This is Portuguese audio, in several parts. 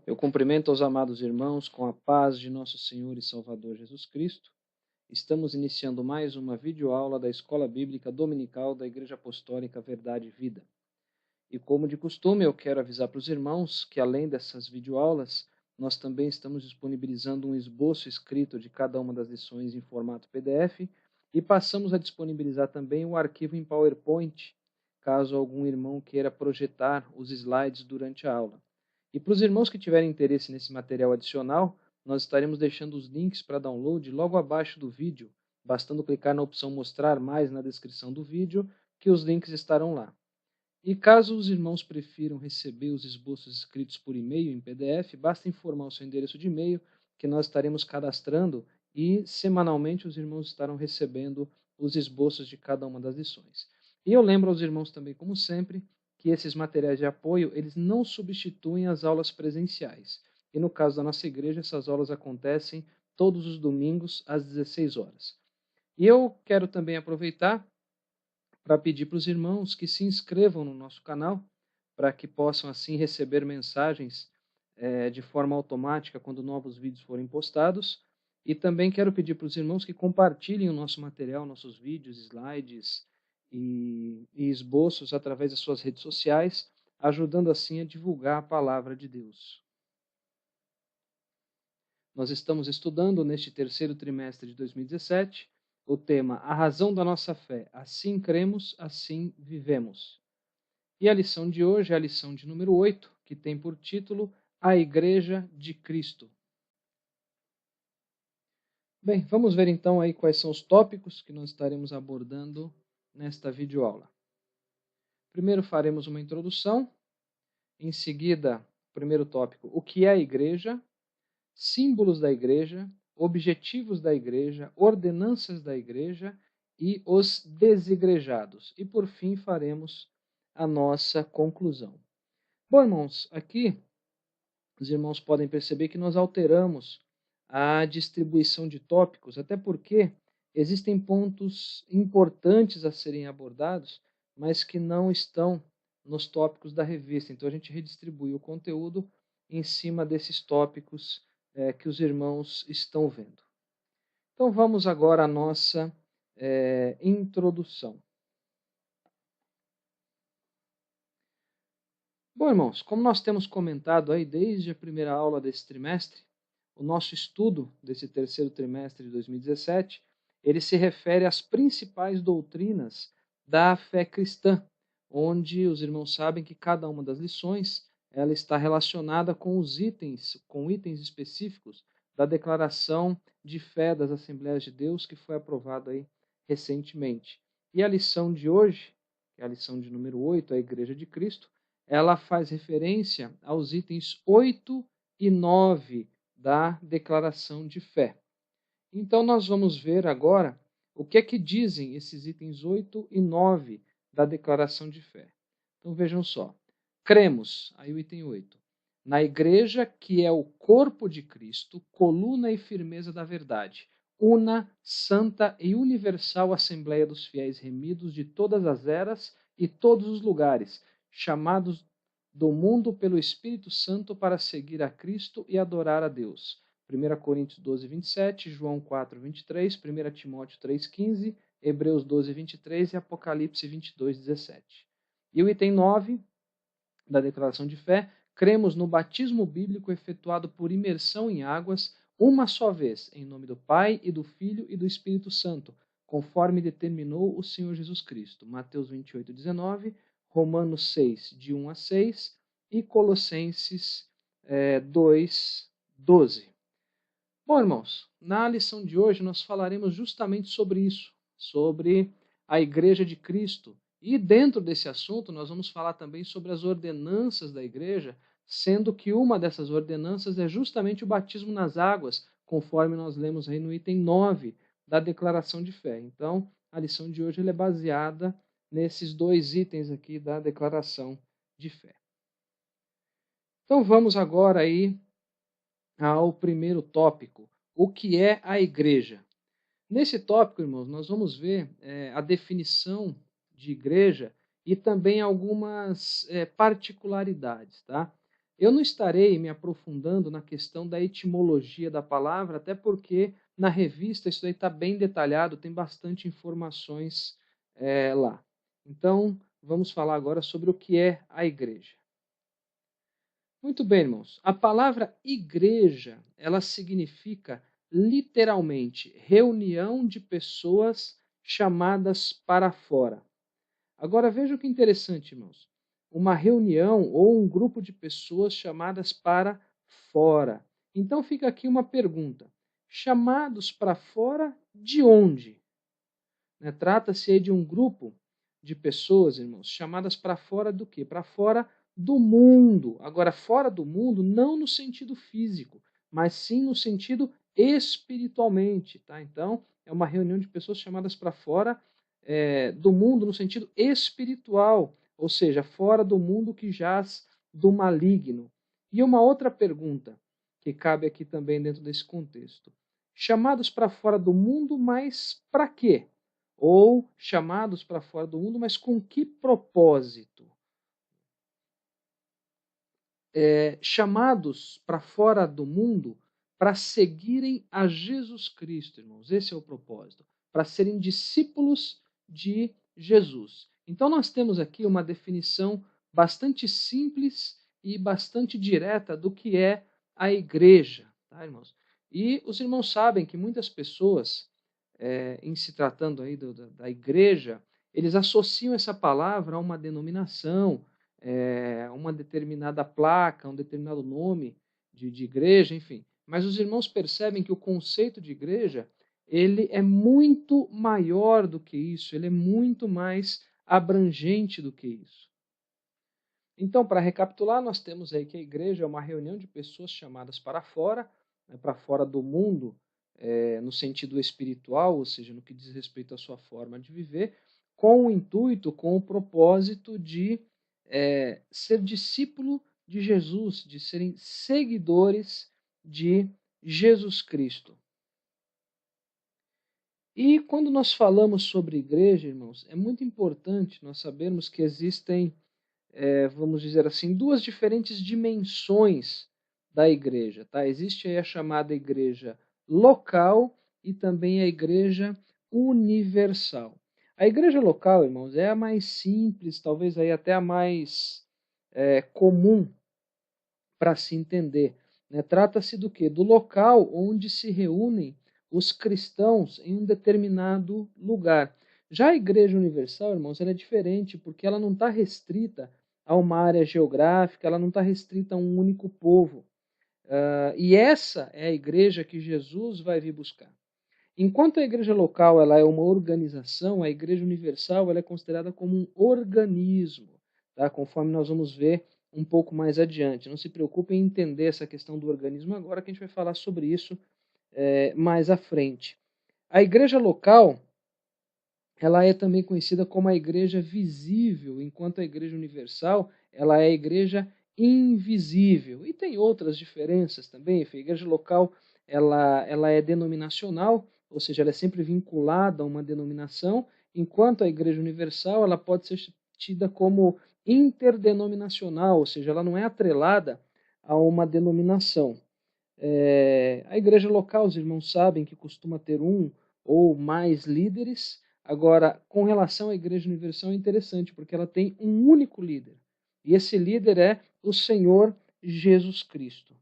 Eu cumprimento aos amados irmãos com a paz de nosso Senhor e Salvador Jesus Cristo. Estamos iniciando mais uma videoaula da Escola Bíblica Dominical da Igreja Apostólica Verdade e Vida. E como de costume, eu quero avisar para os irmãos que além dessas videoaulas, nós também estamos disponibilizando um esboço escrito de cada uma das lições em formato PDF e passamos a disponibilizar também o arquivo em PowerPoint, caso algum irmão queira projetar os slides durante a aula. E para os irmãos que tiverem interesse nesse material adicional, nós estaremos deixando os links para download logo abaixo do vídeo, bastando clicar na opção Mostrar Mais na descrição do vídeo, que os links estarão lá. E caso os irmãos prefiram receber os esboços escritos por e-mail em PDF, basta informar o seu endereço de e-mail, que nós estaremos cadastrando e semanalmente os irmãos estarão recebendo os esboços de cada uma das lições. E eu lembro aos irmãos também, como sempre, que esses materiais de apoio, eles não substituem as aulas presenciais. E no caso da nossa igreja, essas aulas acontecem todos os domingos às 16 horas. E eu quero também aproveitar para pedir para os irmãos que se inscrevam no nosso canal, para que possam assim receber mensagens de forma automática quando novos vídeos forem postados. E também quero pedir para os irmãos que compartilhem o nosso material, nossos vídeos, slides e esboços através das suas redes sociais, ajudando assim a divulgar a palavra de Deus. Nós estamos estudando neste terceiro trimestre de 2017 o tema A Razão da Nossa Fé. Assim cremos, assim vivemos. E a lição de hoje é a lição de número 8, que tem por título A Igreja de Cristo. Bem, vamos ver então aí quais são os tópicos que nós estaremos abordando nesta videoaula. Primeiro faremos uma introdução, em seguida, primeiro tópico, o que é a igreja, símbolos da igreja, objetivos da igreja, ordenanças da igreja e os desigrejados. E por fim faremos a nossa conclusão. Bom, irmãos, aqui os irmãos podem perceber que nós alteramos a distribuição de tópicos, até porque existem pontos importantes a serem abordados, mas que não estão nos tópicos da revista. Então a gente redistribui o conteúdo em cima desses tópicos que os irmãos estão vendo. Então vamos agora à nossa introdução. Bom, irmãos, como nós temos comentado aí desde a primeira aula desse trimestre, o nosso estudo desse terceiro trimestre de 2017, ele se refere às principais doutrinas da fé cristã, onde os irmãos sabem que cada uma das lições ela está relacionada com itens específicos da declaração de fé das Assembleias de Deus que foi aprovada aí recentemente. E a lição de hoje, que é a lição de número 8, a Igreja de Cristo, ela faz referência aos itens 8 e 9 da declaração de fé. Então nós vamos ver agora o que é que dizem esses itens 8 e 9 da declaração de fé. Então vejam só. Cremos, aí o item 8, na igreja que é o corpo de Cristo, coluna e firmeza da verdade, una, santa e universal Assembleia dos fiéis remidos de todas as eras e todos os lugares, chamados do mundo pelo Espírito Santo para seguir a Cristo e adorar a Deus. 1 Coríntios 12, 27, João 4, 23, 1 Timóteo 3, 15, Hebreus 12, 23 e Apocalipse 22, 17. E o item 9 da declaração de fé, cremos no batismo bíblico efetuado por imersão em águas uma só vez, em nome do Pai e do Filho e do Espírito Santo, conforme determinou o Senhor Jesus Cristo. Mateus 28, 19, Romanos 6, de 1 a 6 e Colossenses 2, 12. Bom, irmãos, na lição de hoje nós falaremos justamente sobre isso, sobre a Igreja de Cristo. E dentro desse assunto nós vamos falar também sobre as ordenanças da Igreja, sendo que uma dessas ordenanças é justamente o batismo nas águas, conforme nós lemos aí no item 9 da declaração de fé. Então, a lição de hoje é baseada nesses dois itens aqui da declaração de fé. Então vamos agora aí ao primeiro tópico, o que é a igreja. Nesse tópico, irmãos, nós vamos ver a definição de igreja e também algumas particularidades, tá? Eu não estarei me aprofundando na questão da etimologia da palavra, até porque na revista isso aí está bem detalhado, tem bastante informações lá. Então, vamos falar agora sobre o que é a igreja. Muito bem, irmãos. A palavra igreja, ela significa literalmente reunião de pessoas chamadas para fora. Agora veja que interessante, irmãos. Uma reunião ou um grupo de pessoas chamadas para fora. Então fica aqui uma pergunta. Chamados para fora de onde? Né? Trata-se aí de um grupo de pessoas, irmãos, chamadas para fora do quê? Para fora do mundo. Agora, fora do mundo, não no sentido físico, mas sim no sentido espiritualmente. Tá? Então, é uma reunião de pessoas chamadas para fora do mundo no sentido espiritual, ou seja, fora do mundo que jaz do maligno. E uma outra pergunta que cabe aqui também dentro desse contexto. Chamados para fora do mundo, mas para quê? Ou chamados para fora do mundo, mas com que propósito? Chamados para fora do mundo para seguirem a Jesus Cristo, irmãos. Esse é o propósito. Para serem discípulos de Jesus. Então nós temos aqui uma definição bastante simples e bastante direta do que é a igreja, tá, irmãos? E os irmãos sabem que muitas pessoas, em se tratando aí da igreja, eles associam essa palavra a uma denominação, uma determinada placa, um determinado nome de igreja, enfim. Mas os irmãos percebem que o conceito de igreja ele é muito maior do que isso, ele é muito mais abrangente do que isso. Então, para recapitular, nós temos aí que a igreja é uma reunião de pessoas chamadas para fora, né, para fora do mundo, no sentido espiritual, ou seja, no que diz respeito à sua forma de viver, com o intuito, com o propósito de ser discípulo de Jesus, de serem seguidores de Jesus Cristo. E quando nós falamos sobre igreja, irmãos, é muito importante nós sabermos que existem, vamos dizer assim, duas diferentes dimensões da igreja. Tá? Existe aí a chamada igreja local e também a igreja universal. A igreja local, irmãos, é a mais simples, talvez aí até a mais comum para se entender. Né? Trata-se do quê? Do local onde se reúnem os cristãos em um determinado lugar. Já a Igreja Universal, irmãos, ela é diferente porque ela não está restrita a uma área geográfica, ela não está restrita a um único povo. E essa é a igreja que Jesus vai vir buscar. Enquanto a igreja local ela é uma organização, a igreja universal ela é considerada como um organismo, tá? Conforme nós vamos ver um pouco mais adiante. Não se preocupe em entender essa questão do organismo agora, que a gente vai falar sobre isso mais à frente. A igreja local ela é também conhecida como a igreja visível, enquanto a igreja universal ela é a igreja invisível. E tem outras diferenças também. A igreja local ela é denominacional, ou seja, ela é sempre vinculada a uma denominação, enquanto a igreja universal ela pode ser tida como interdenominacional, ou seja, ela não é atrelada a uma denominação. A igreja local, os irmãos sabem que costuma ter um ou mais líderes. Agora, com relação à igreja universal é interessante, porque ela tem um único líder. E esse líder é o Senhor Jesus Cristo.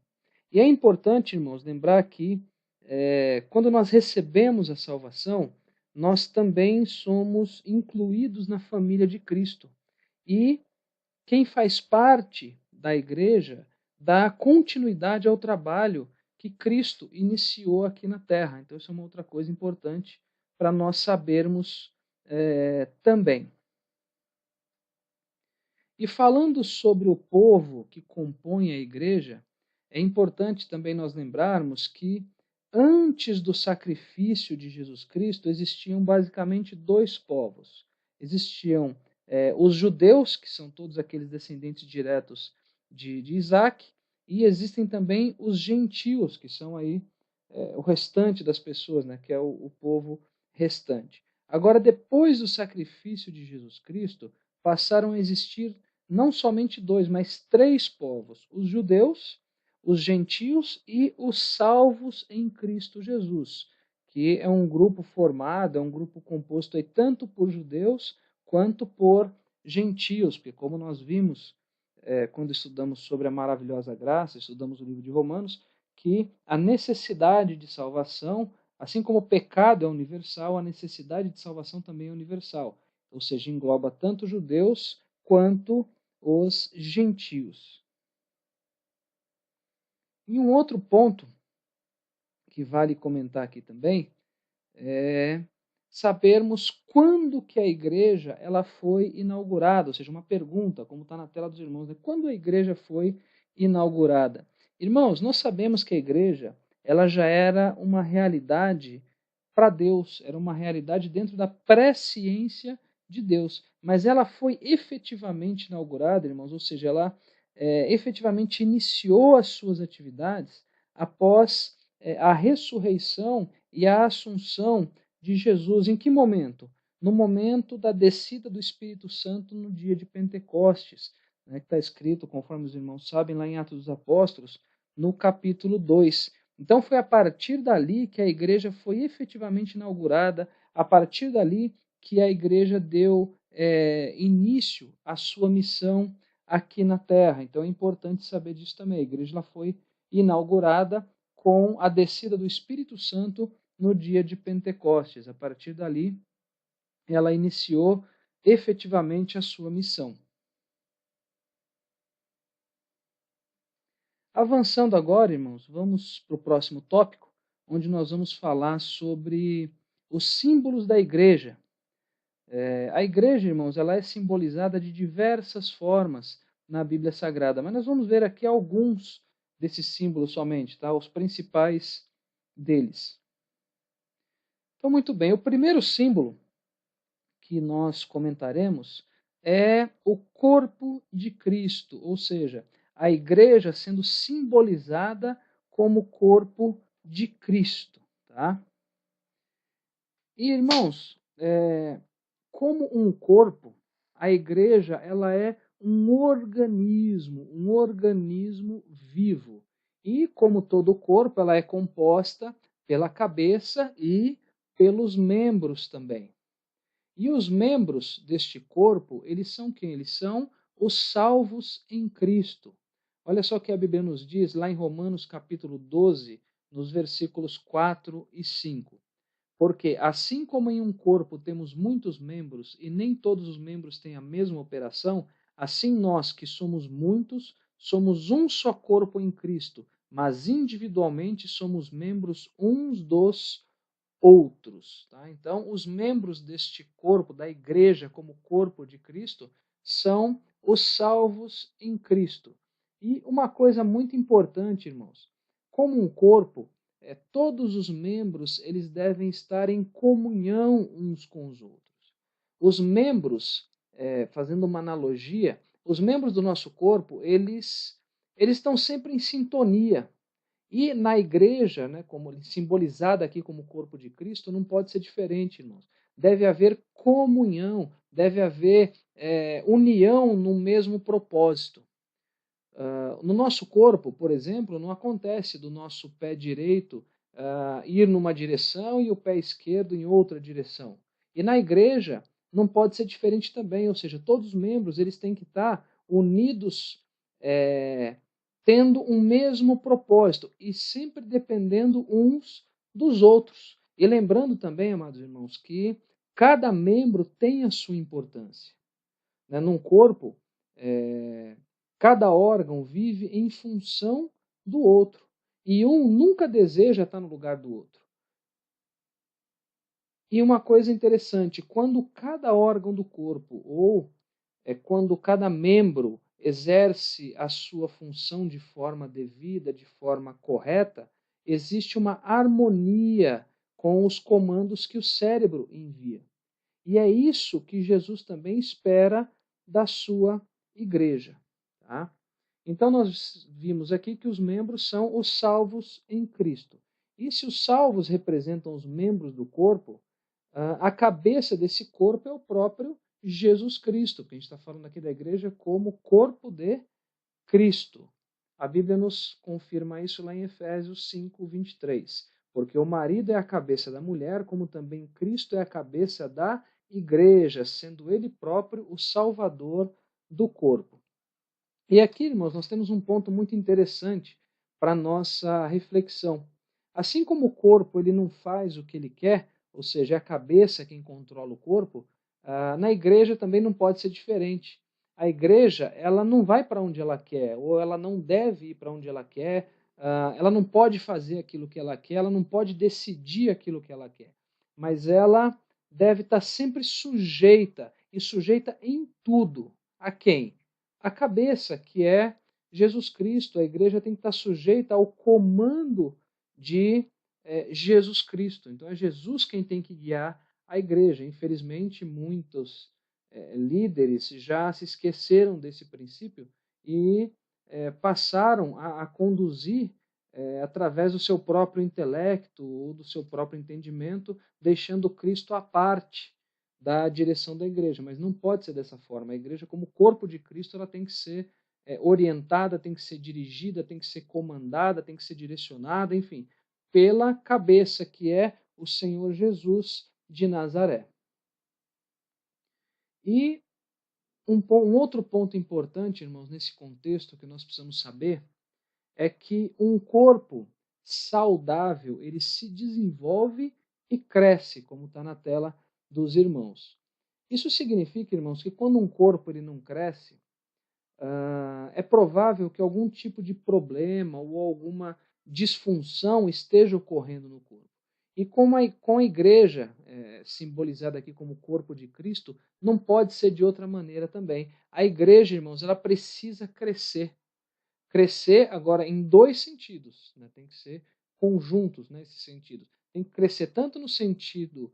E é importante, irmãos, lembrar que quando nós recebemos a salvação, nós também somos incluídos na família de Cristo. E quem faz parte da igreja dá continuidade ao trabalho que Cristo iniciou aqui na terra. Então, isso é uma outra coisa importante para nós sabermos também. E falando sobre o povo que compõe a igreja, é importante também nós lembrarmos que antes do sacrifício de Jesus Cristo existiam basicamente dois povos. Existiam os judeus, que são todos aqueles descendentes diretos de Isaac, e existem também os gentios, que são aí o restante das pessoas, né, que é o povo restante. Agora, depois do sacrifício de Jesus Cristo, passaram a existir não somente dois, mas três povos: os judeus, os gentios e os salvos em Cristo Jesus, que é um grupo formado, é um grupo composto aí tanto por judeus quanto por gentios, porque como nós vimos quando estudamos sobre a maravilhosa graça, estudamos o livro de Romanos, que a necessidade de salvação, assim como o pecado é universal, a necessidade de salvação também é universal, ou seja, engloba tanto judeus quanto os gentios. E um outro ponto que vale comentar aqui também é sabermos quando que a igreja ela foi inaugurada, ou seja, uma pergunta, como está na tela dos irmãos, né? Quando a igreja foi inaugurada? Irmãos, nós sabemos que a igreja ela já era uma realidade para Deus, era uma realidade dentro da presciência de Deus, mas ela foi efetivamente inaugurada, irmãos, ou seja, ela efetivamente iniciou as suas atividades após a ressurreição e a assunção de Jesus. Em que momento? No momento da descida do Espírito Santo no dia de Pentecostes, né, que está escrito, conforme os irmãos sabem, lá em Atos dos Apóstolos, no capítulo 2. Então foi a partir dali que a igreja foi efetivamente inaugurada, a partir dali que a igreja deu início à sua missão aqui na Terra. Então é importante saber disso também. A igreja ela foi inaugurada com a descida do Espírito Santo no dia de Pentecostes. A partir dali, ela iniciou efetivamente a sua missão. Avançando agora, irmãos, vamos para o próximo tópico, onde nós vamos falar sobre os símbolos da igreja. A igreja, irmãos, ela é simbolizada de diversas formas na Bíblia Sagrada, mas nós vamos ver aqui alguns desses símbolos somente, tá? Os principais deles. Então, muito bem, o primeiro símbolo que nós comentaremos é o corpo de Cristo, ou seja, a igreja sendo simbolizada como corpo de Cristo. Tá? E, irmãos, como um corpo, a igreja ela é um organismo vivo. E, como todo corpo, ela é composta pela cabeça e pelos membros também. E os membros deste corpo, eles são quem? Eles são os salvos em Cristo. Olha só o que a Bíblia nos diz lá em Romanos capítulo 12, nos versículos 4 e 5. Porque assim como em um corpo temos muitos membros e nem todos os membros têm a mesma operação, assim nós que somos muitos, somos um só corpo em Cristo, mas individualmente somos membros uns dos outros. Tá? Então, os membros deste corpo, da igreja como corpo de Cristo, são os salvos em Cristo. E uma coisa muito importante, irmãos, como um corpo, todos os membros eles devem estar em comunhão uns com os outros. Os membros, fazendo uma analogia, os membros do nosso corpo, eles estão sempre em sintonia. E na igreja, né, como simbolizada aqui como corpo de Cristo, não pode ser diferente, irmãos. Deve haver comunhão, deve haver união no mesmo propósito. No nosso corpo, por exemplo, não acontece do nosso pé direito ir numa direção e o pé esquerdo em outra direção. E na igreja não pode ser diferente também, ou seja, todos os membros eles têm que estar unidos, tendo um mesmo propósito e sempre dependendo uns dos outros. E lembrando também, amados irmãos, que cada membro tem a sua importância. Né? Num corpo, cada órgão vive em função do outro. E um nunca deseja estar no lugar do outro. E uma coisa interessante, quando cada órgão do corpo, ou quando cada membro exerce a sua função de forma devida, de forma correta, existe uma harmonia com os comandos que o cérebro envia. E é isso que Jesus também espera da sua igreja. Tá? Então nós vimos aqui que os membros são os salvos em Cristo. E se os salvos representam os membros do corpo, a cabeça desse corpo é o próprio Jesus Cristo, que a gente está falando aqui da igreja como corpo de Cristo. A Bíblia nos confirma isso lá em Efésios 5, 23. Porque o marido é a cabeça da mulher, como também Cristo é a cabeça da igreja, sendo ele próprio o salvador do corpo. E aqui, irmãos, nós temos um ponto muito interessante para a nossa reflexão. Assim como o corpo ele não faz o que ele quer, ou seja, é a cabeça quem controla o corpo, na igreja também não pode ser diferente. A igreja ela não vai para onde ela quer, ou ela não deve ir para onde ela quer, ela não pode fazer aquilo que ela quer, ela não pode decidir aquilo que ela quer. Mas ela deve estar sempre sujeita, e sujeita em tudo. A quem? A cabeça, que é Jesus Cristo. A igreja tem que estar sujeita ao comando de Jesus Cristo. Então é Jesus quem tem que guiar a igreja. Infelizmente, muitos líderes já se esqueceram desse princípio e passaram a conduzir através do seu próprio intelecto ou do seu próprio entendimento, deixando Cristo à parte da direção da igreja, mas não pode ser dessa forma. A igreja, como corpo de Cristo, ela tem que ser orientada, tem que ser dirigida, tem que ser comandada, tem que ser direcionada, enfim, pela cabeça que é o Senhor Jesus de Nazaré. E um outro ponto importante, irmãos, nesse contexto que nós precisamos saber, é que um corpo saudável, ele se desenvolve e cresce, como está na tela dos irmãos. Isso significa, irmãos, que quando um corpo ele não cresce, é provável que algum tipo de problema ou alguma disfunção esteja ocorrendo no corpo. E com a igreja, simbolizada aqui como corpo de Cristo, não pode ser de outra maneira também. A igreja, irmãos, ela precisa crescer. Crescer agora em dois sentidos, né? Tem que ser conjuntos nesses sentidos. Tem que crescer tanto no sentido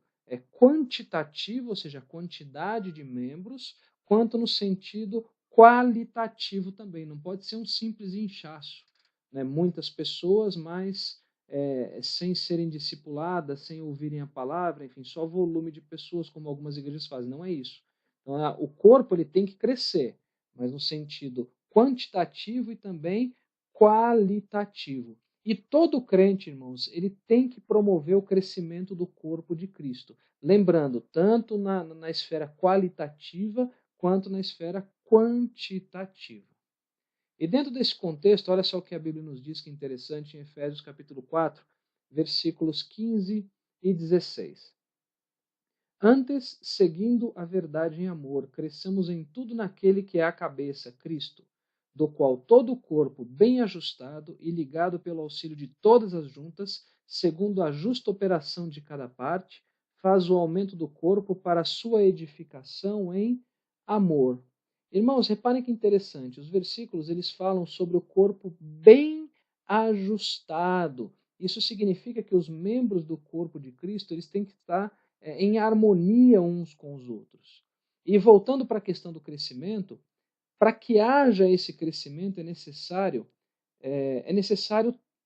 quantitativo, ou seja, quantidade de membros, quanto no sentido qualitativo também. Não pode ser um simples inchaço. Né? Muitas pessoas, mas sem serem discipuladas, sem ouvirem a palavra, enfim, só volume de pessoas, como algumas igrejas fazem. Não é isso. Então, o corpo ele tem que crescer, mas no sentido quantitativo e também qualitativo. E todo crente, irmãos, ele tem que promover o crescimento do corpo de Cristo. Lembrando, tanto na esfera qualitativa quanto na esfera quantitativa. E dentro desse contexto, olha só o que a Bíblia nos diz que é interessante em Efésios capítulo 4, versículos 15 e 16. Antes, seguindo a verdade em amor, cresçamos em tudo naquele que é a cabeça, Cristo, do qual todo o corpo, bem ajustado e ligado pelo auxílio de todas as juntas, segundo a justa operação de cada parte, faz o aumento do corpo para a sua edificação em amor. Irmãos, reparem que interessante, os versículos eles falam sobre o corpo bem ajustado. Isso significa que os membros do corpo de Cristo eles têm que estar em harmonia uns com os outros. E voltando para a questão do crescimento, para que haja esse crescimento é necessário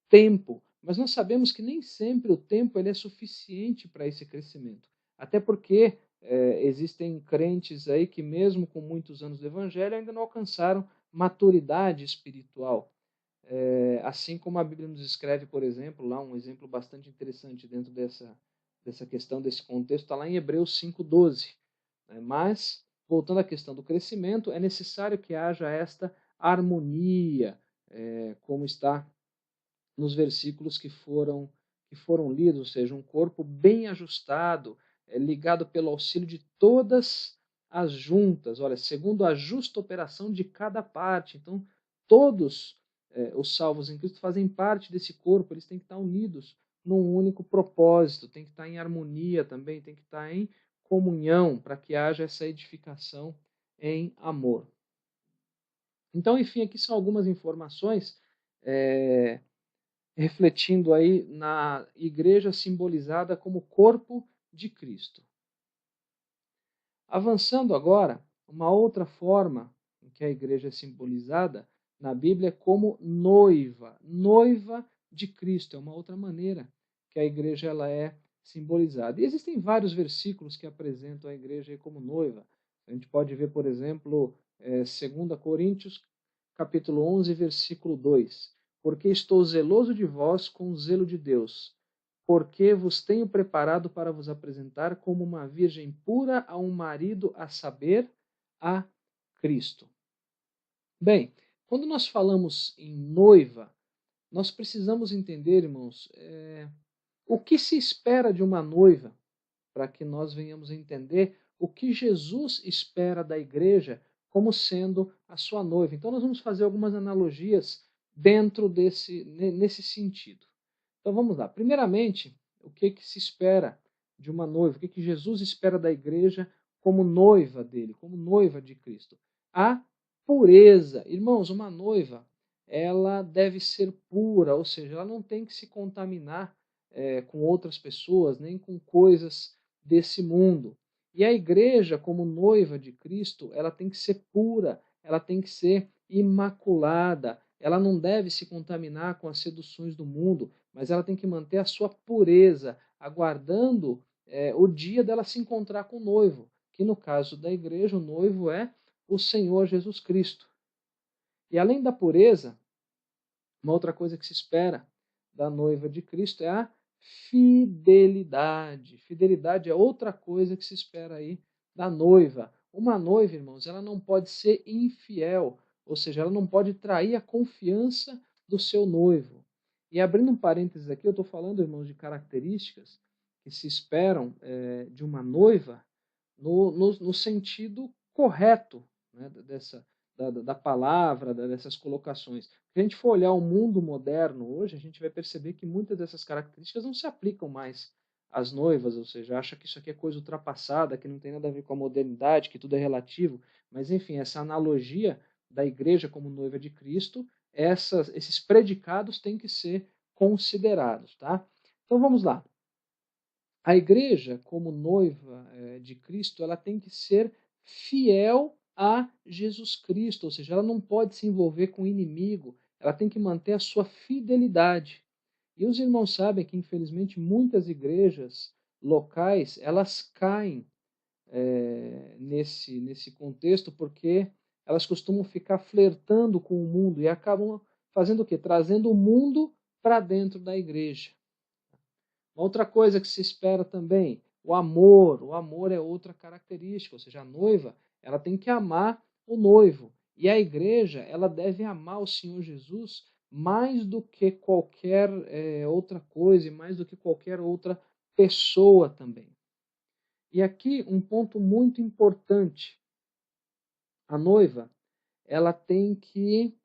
tempo, mas nós sabemos que nem sempre o tempo ele é suficiente para esse crescimento. Até porque existem crentes aí que mesmo com muitos anos do evangelho ainda não alcançaram maturidade espiritual. Assim como a Bíblia nos escreve, por exemplo, lá um exemplo bastante interessante dentro dessa questão, desse contexto, está lá em Hebreus 5,12. Mas, voltando à questão do crescimento, é necessário que haja esta harmonia, como está nos versículos que foram lidos, ou seja, um corpo bem ajustado, ligado pelo auxílio de todas as juntas, olha, segundo a justa operação de cada parte. Então, todos os salvos em Cristo fazem parte desse corpo, eles têm que estar unidos num único propósito, tem que estar em harmonia também, tem que estar em comunhão, para que haja essa edificação em amor. Então, enfim, aqui são algumas informações refletindo aí na igreja simbolizada como corpo de Cristo. Avançando agora, uma outra forma em que a igreja é simbolizada na Bíblia é como noiva, noiva de Cristo, é uma outra maneira que a igreja ela é simbolizada. E existem vários versículos que apresentam a igreja como noiva. A gente pode ver, por exemplo, 2 Coríntios, capítulo 11, versículo 2. Porque estou zeloso de vós com o zelo de Deus, porque vos tenho preparado para vos apresentar como uma virgem pura a um marido, a saber, a Cristo. Bem, quando nós falamos em noiva, nós precisamos entender, irmãos, o que se espera de uma noiva, para que nós venhamos a entender o que Jesus espera da igreja como sendo a sua noiva. Então nós vamos fazer algumas analogias nesse sentido. Então vamos lá. Primeiramente, o que se espera de uma noiva? O que Jesus espera da igreja como noiva dele, como noiva de Cristo? A pureza. Irmãos, uma noiva, ela deve ser pura, ou seja, ela não tem que se contaminar com outras pessoas, nem com coisas desse mundo. E a igreja, como noiva de Cristo, ela tem que ser pura, ela tem que ser imaculada, ela não deve se contaminar com as seduções do mundo, mas ela tem que manter a sua pureza, aguardando o dia dela se encontrar com o noivo, que no caso da igreja, o noivo é o Senhor Jesus Cristo. E além da pureza, uma outra coisa que se espera da noiva de Cristo é a fidelidade. Fidelidade é outra coisa que se espera aí da noiva. Uma noiva, irmãos, ela não pode ser infiel, ou seja, ela não pode trair a confiança do seu noivo. E abrindo um parênteses aqui, eu estou falando, irmãos, de características que se esperam de uma noiva no sentido correto, né, da palavra, dessas colocações. Se a gente for olhar o mundo moderno hoje, a gente vai perceber que muitas dessas características não se aplicam mais às noivas, ou seja, acha que isso aqui é coisa ultrapassada, que não tem nada a ver com a modernidade, que tudo é relativo. Mas, enfim, essa analogia da igreja como noiva de Cristo, esses predicados têm que ser considerados. Tá? Então vamos lá. A igreja, como noiva de Cristo, ela tem que ser fiel a Jesus Cristo, ou seja, ela não pode se envolver com o inimigo, ela tem que manter a sua fidelidade. E os irmãos sabem que, infelizmente, muitas igrejas locais, elas caem nesse contexto porque elas costumam ficar flertando com o mundo e acabam fazendo o quê? Trazendo o mundo para dentro da igreja. Outra coisa que se espera também, o amor. O amor é outra característica, ou seja, a noiva, ela tem que amar o noivo. E a igreja, ela deve amar o Senhor Jesus mais do que qualquer outra coisa e mais do que qualquer outra pessoa também. E aqui um ponto muito importante. A noiva, ela tem que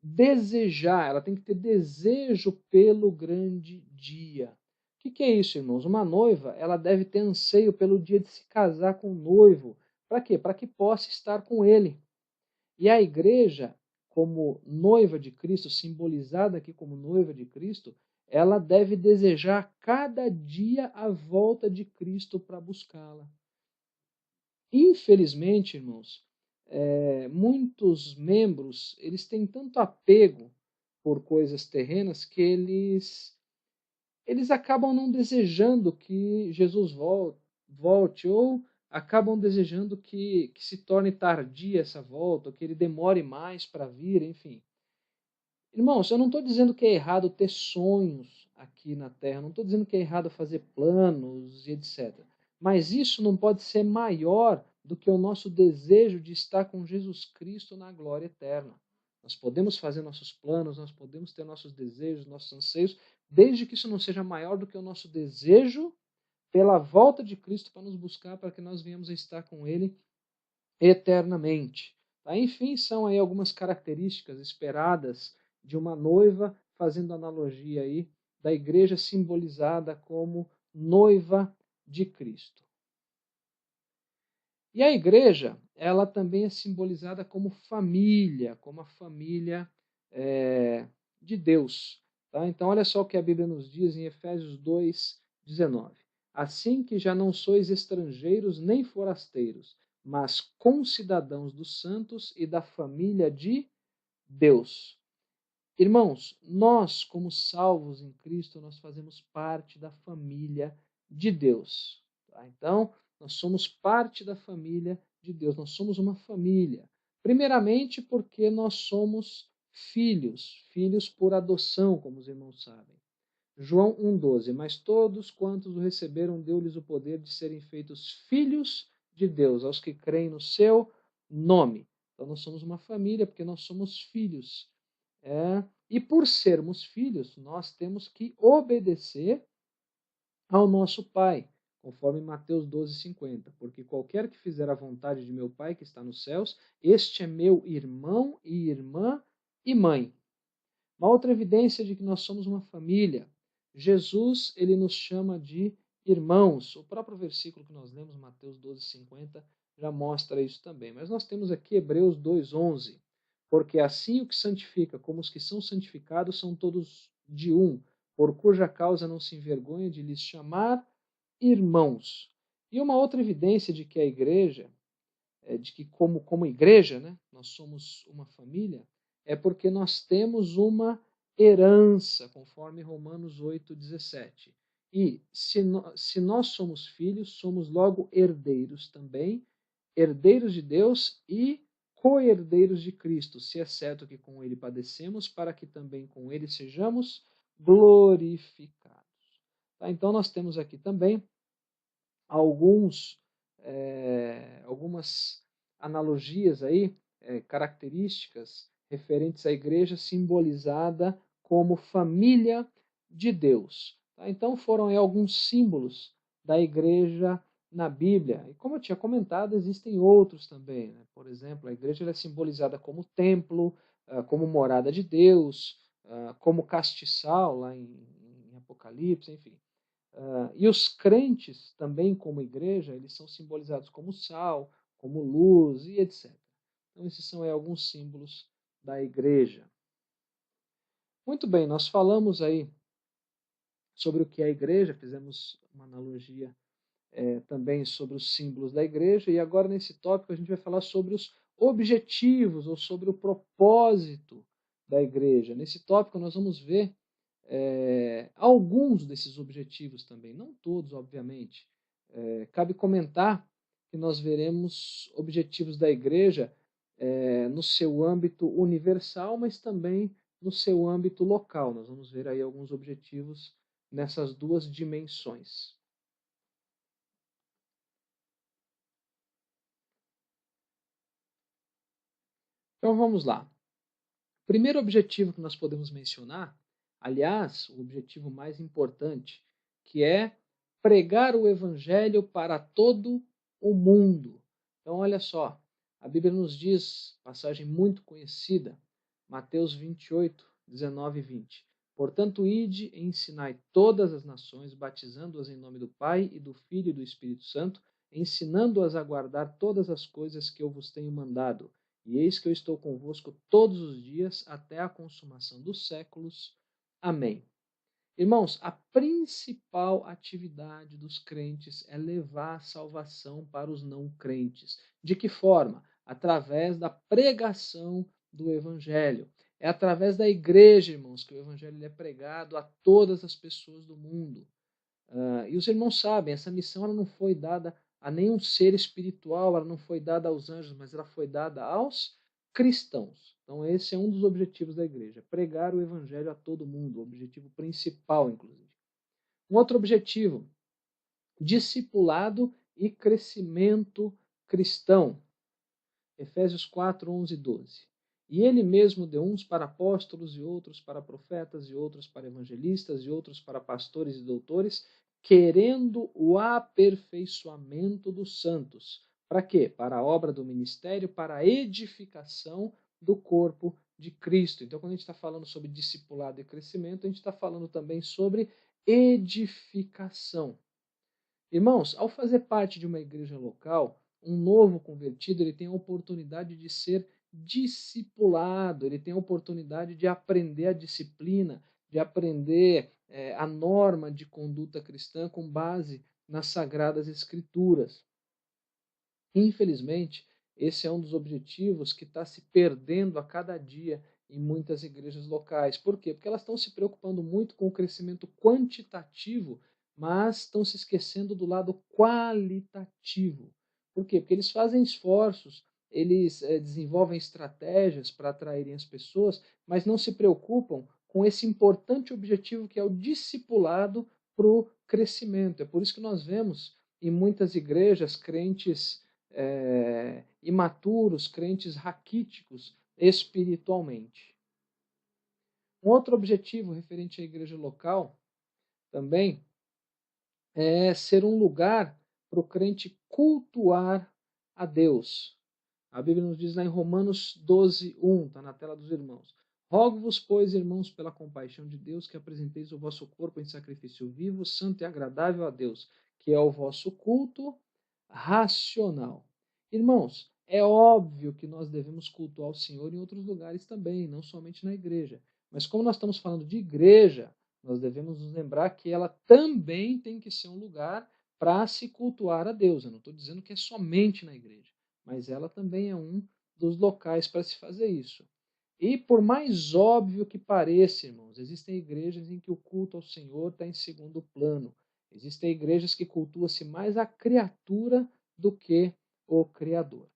desejar, ela tem que ter desejo pelo grande dia. O que é isso, irmãos? Uma noiva, ela deve ter anseio pelo dia de se casar com o noivo. Para quê? Para que possa estar com ele. E a igreja, como noiva de Cristo, simbolizada aqui como noiva de Cristo, ela deve desejar cada dia a volta de Cristo para buscá-la. Infelizmente, irmãos, muitos membros, eles têm tanto apego por coisas terrenas que eles acabam não desejando que Jesus volte ou acabam desejando que se torne tardia essa volta, ou que ele demore mais para vir, enfim. Irmãos, eu não estou dizendo que é errado ter sonhos aqui na Terra, não estou dizendo que é errado fazer planos e etc. Mas isso não pode ser maior do que o nosso desejo de estar com Jesus Cristo na glória eterna. Nós podemos fazer nossos planos, nós podemos ter nossos desejos, nossos anseios, desde que isso não seja maior do que o nosso desejo pela volta de Cristo para nos buscar, para que nós venhamos a estar com Ele eternamente. Tá? Enfim, são aí algumas características esperadas de uma noiva, fazendo analogia aí da igreja simbolizada como noiva de Cristo. E a igreja, ela também é simbolizada como a família de Deus. Tá? Então, olha só o que a Bíblia nos diz em Efésios 2:19. Assim que já não sois estrangeiros nem forasteiros, mas concidadãos dos santos e da família de Deus. Irmãos, nós, como salvos em Cristo, nós fazemos parte da família de Deus. Tá? Então, nós somos parte da família de Deus, nós somos uma família. Primeiramente porque nós somos filhos, filhos por adoção, como os irmãos sabem. João 1,12, mas todos quantos o receberam, deu-lhes o poder de serem feitos filhos de Deus, aos que creem no seu nome. Então nós somos uma família porque nós somos filhos. E por sermos filhos, nós temos que obedecer ao nosso Pai, conforme Mateus 12,50. Porque qualquer que fizer a vontade de meu Pai que está nos céus, este é meu irmão e irmã e mãe. Uma outra evidência de que nós somos uma família. Jesus, ele nos chama de irmãos. O próprio versículo que nós lemos, Mateus 12,50, já mostra isso também. Mas nós temos aqui Hebreus 2,11. Porque assim o que santifica como os que são santificados são todos de um, por cuja causa não se envergonha de lhes chamar irmãos. E uma outra evidência de que a igreja, de que como igreja, né, nós somos uma família, é porque nós temos uma herança, conforme Romanos 8,17. E se nós somos filhos, somos logo herdeiros também, herdeiros de Deus e co-herdeiros de Cristo, se é certo que com ele padecemos, para que também com ele sejamos glorificados. Tá? Então nós temos aqui também algumas analogias aí, características referentes à igreja simbolizada como família de Deus. Tá? Então foram aí alguns símbolos da igreja na Bíblia. E como eu tinha comentado, existem outros também. Né? Por exemplo, a igreja é simbolizada como templo, como morada de Deus, como castiçal lá em Apocalipse, enfim. E os crentes também, como igreja, eles são simbolizados como sal, como luz e etc. Então, esses são aí alguns símbolos da igreja. Muito bem, nós falamos aí sobre o que é a igreja, fizemos uma analogia também sobre os símbolos da igreja, e agora nesse tópico a gente vai falar sobre os objetivos ou sobre o propósito da igreja. Nesse tópico nós vamos ver alguns desses objetivos também, não todos, obviamente. Cabe comentar que nós veremos objetivos da igreja no seu âmbito universal, mas também no seu âmbito local. Nós vamos ver aí alguns objetivos nessas duas dimensões. Então vamos lá. O primeiro objetivo que nós podemos mencionar, aliás, o objetivo mais importante, que é pregar o evangelho para todo o mundo. Então olha só, a Bíblia nos diz, passagem muito conhecida, Mateus 28, 19 e 20. Portanto, ide e ensinai todas as nações, batizando-as em nome do Pai e do Filho e do Espírito Santo, ensinando-as a guardar todas as coisas que eu vos tenho mandado. E eis que eu estou convosco todos os dias, até a consumação dos séculos. Amém. Irmãos, a principal atividade dos crentes é levar a salvação para os não crentes. De que forma? Através da pregação do Evangelho. É através da igreja, irmãos, que o Evangelho é pregado a todas as pessoas do mundo. E os irmãos sabem, essa missão ela não foi dada a nenhum ser espiritual, ela não foi dada aos anjos, mas ela foi dada aos cristãos. Então esse é um dos objetivos da igreja, pregar o evangelho a todo mundo, o objetivo principal, inclusive. Um outro objetivo, discipulado e crescimento cristão. Efésios 4, 11 e 12. E ele mesmo deu uns para apóstolos, e outros para profetas, e outros para evangelistas, e outros para pastores e doutores, querendo o aperfeiçoamento dos santos. Para quê? Para a obra do ministério, para a edificação do corpo de Cristo. Então, quando a gente está falando sobre discipulado e crescimento, a gente está falando também sobre edificação. Irmãos, ao fazer parte de uma igreja local, um novo convertido ele tem a oportunidade de ser discipulado, ele tem a oportunidade de aprender a disciplina, de aprender a norma de conduta cristã com base nas Sagradas Escrituras. Infelizmente, esse é um dos objetivos que está se perdendo a cada dia em muitas igrejas locais. Por quê? Porque elas estão se preocupando muito com o crescimento quantitativo, mas estão se esquecendo do lado qualitativo. Por quê? Porque eles fazem esforços, eles desenvolvem estratégias para atraírem as pessoas, mas não se preocupam com esse importante objetivo que é o discipulado para o crescimento. É por isso que nós vemos em muitas igrejas crentes imaturos, crentes raquíticos espiritualmente. Um outro objetivo referente à igreja local também é ser um lugar para o crente cultuar a Deus. A Bíblia nos diz lá em Romanos 12:1, está na tela dos irmãos. Rogo-vos, pois, irmãos, pela compaixão de Deus, que apresenteis o vosso corpo em sacrifício vivo, santo e agradável a Deus, que é o vosso culto racional. Irmãos, é óbvio que nós devemos cultuar o Senhor em outros lugares também, não somente na igreja. Mas como nós estamos falando de igreja, nós devemos nos lembrar que ela também tem que ser um lugar para se cultuar a Deus. Eu não estou dizendo que é somente na igreja, mas ela também é um dos locais para se fazer isso. E por mais óbvio que pareça, irmãos, existem igrejas em que o culto ao Senhor está em segundo plano. Existem igrejas que cultua-se mais a criatura do que o Criador.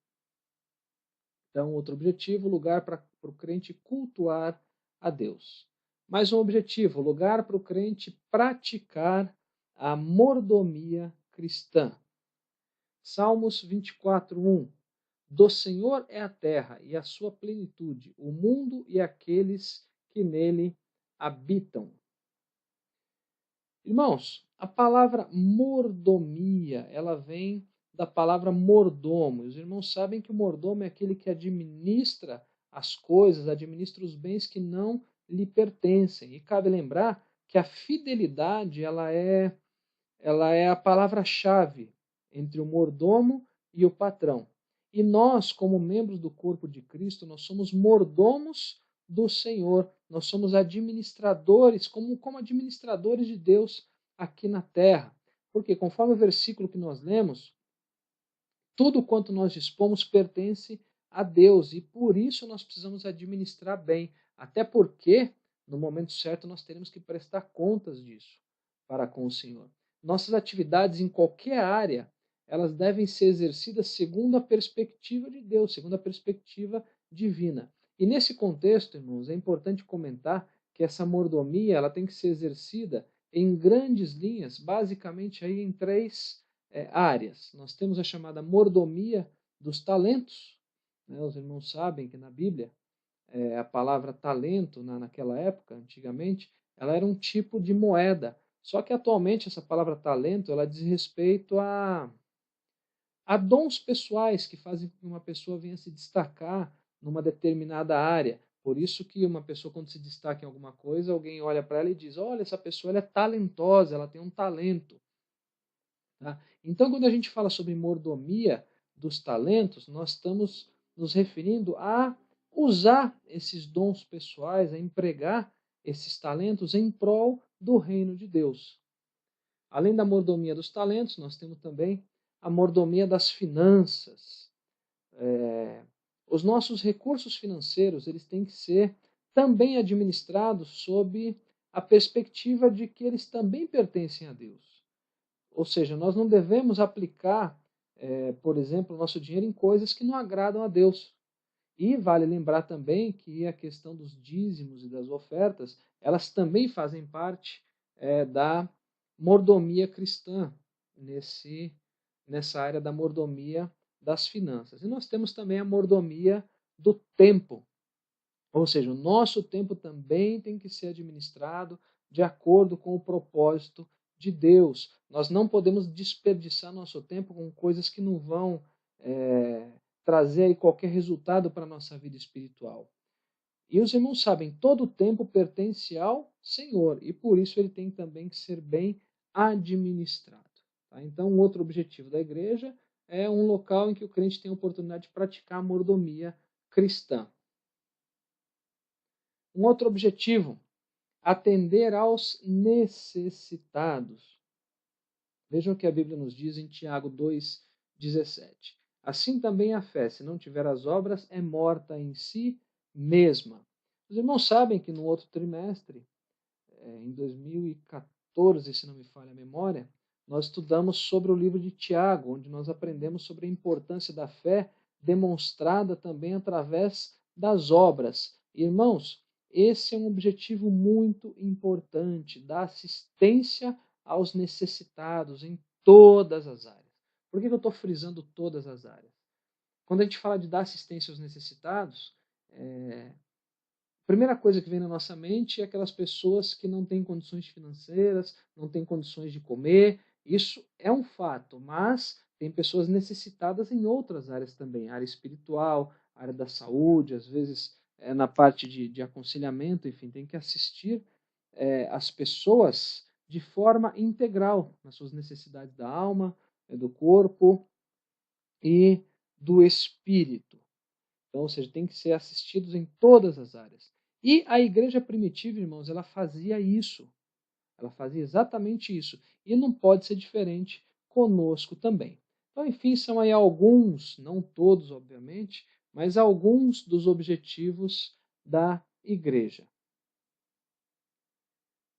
Então, outro objetivo, lugar para o crente cultuar a Deus. Mais um objetivo, lugar para o crente praticar a mordomia cristã. Salmos 24:1. Do Senhor é a terra e a sua plenitude, o mundo e aqueles que nele habitam. Irmãos, a palavra mordomia, ela vem da palavra mordomo. Os irmãos sabem que o mordomo é aquele que administra as coisas, administra os bens que não lhe pertencem. E cabe lembrar que a fidelidade ela é a palavra-chave entre o mordomo e o patrão. E nós, como membros do corpo de Cristo, nós somos mordomos do Senhor, nós somos administradores, como administradores de Deus aqui na terra. Porque, conforme o versículo que nós lemos, tudo quanto nós dispomos pertence a Deus e por isso nós precisamos administrar bem. Até porque, no momento certo, nós teremos que prestar contas disso para com o Senhor. Nossas atividades em qualquer área, elas devem ser exercidas segundo a perspectiva de Deus, segundo a perspectiva divina. E nesse contexto, irmãos, é importante comentar que essa mordomia ela tem que ser exercida em grandes linhas, basicamente aí em três áreas. Nós temos a chamada mordomia dos talentos. Né? Os irmãos sabem que na Bíblia a palavra talento, naquela época, antigamente, ela era um tipo de moeda. Só que atualmente essa palavra talento ela diz respeito a dons pessoais que fazem com que uma pessoa venha se destacar numa determinada área. Por isso que uma pessoa, quando se destaca em alguma coisa, alguém olha para ela e diz, olha, essa pessoa ela é talentosa, ela tem um talento. Tá? Então, quando a gente fala sobre mordomia dos talentos, nós estamos nos referindo a usar esses dons pessoais, a empregar esses talentos em prol do reino de Deus. Além da mordomia dos talentos, nós temos também a mordomia das finanças. Os nossos recursos financeiros eles têm que ser também administrados sob a perspectiva de que eles também pertencem a Deus. Ou seja, nós não devemos aplicar, por exemplo, o nosso dinheiro em coisas que não agradam a Deus. E vale lembrar também que a questão dos dízimos e das ofertas, elas também fazem parte da mordomia cristã, nessa área da mordomia das finanças. E nós temos também a mordomia do tempo. Ou seja, o nosso tempo também tem que ser administrado de acordo com o propósito de Deus. Nós não podemos desperdiçar nosso tempo com coisas que não vão trazer aí qualquer resultado para a nossa vida espiritual. E os irmãos sabem, todo o tempo pertence ao Senhor e por isso ele tem também que ser bem administrado. Tá? Então, um outro objetivo da igreja é um local em que o crente tem a oportunidade de praticar a mordomia cristã. Um outro objetivo, atender aos necessitados. Vejam o que a Bíblia nos diz em Tiago 2,17. Assim também a fé, se não tiver as obras, é morta em si mesma. Os irmãos sabem que no outro trimestre, em 2014, se não me falha a memória, nós estudamos sobre o livro de Tiago, onde nós aprendemos sobre a importância da fé demonstrada também através das obras. Irmãos, esse é um objetivo muito importante, da assistência aos necessitados em todas as áreas. Por que eu estou frisando todas as áreas? Quando a gente fala de dar assistência aos necessitados, a primeira coisa que vem na nossa mente é aquelas pessoas que não têm condições financeiras, não têm condições de comer. Isso é um fato, mas tem pessoas necessitadas em outras áreas também, área espiritual, área da saúde, às vezes na parte de aconselhamento, enfim, tem que assistir as pessoas de forma integral nas suas necessidades da alma, do corpo e do espírito. Então, ou seja, tem que ser assistidos em todas as áreas. E a igreja primitiva, irmãos, ela fazia isso. Ela fazia exatamente isso. E não pode ser diferente conosco também. Então, enfim, são aí alguns, não todos, obviamente, mas alguns dos objetivos da igreja.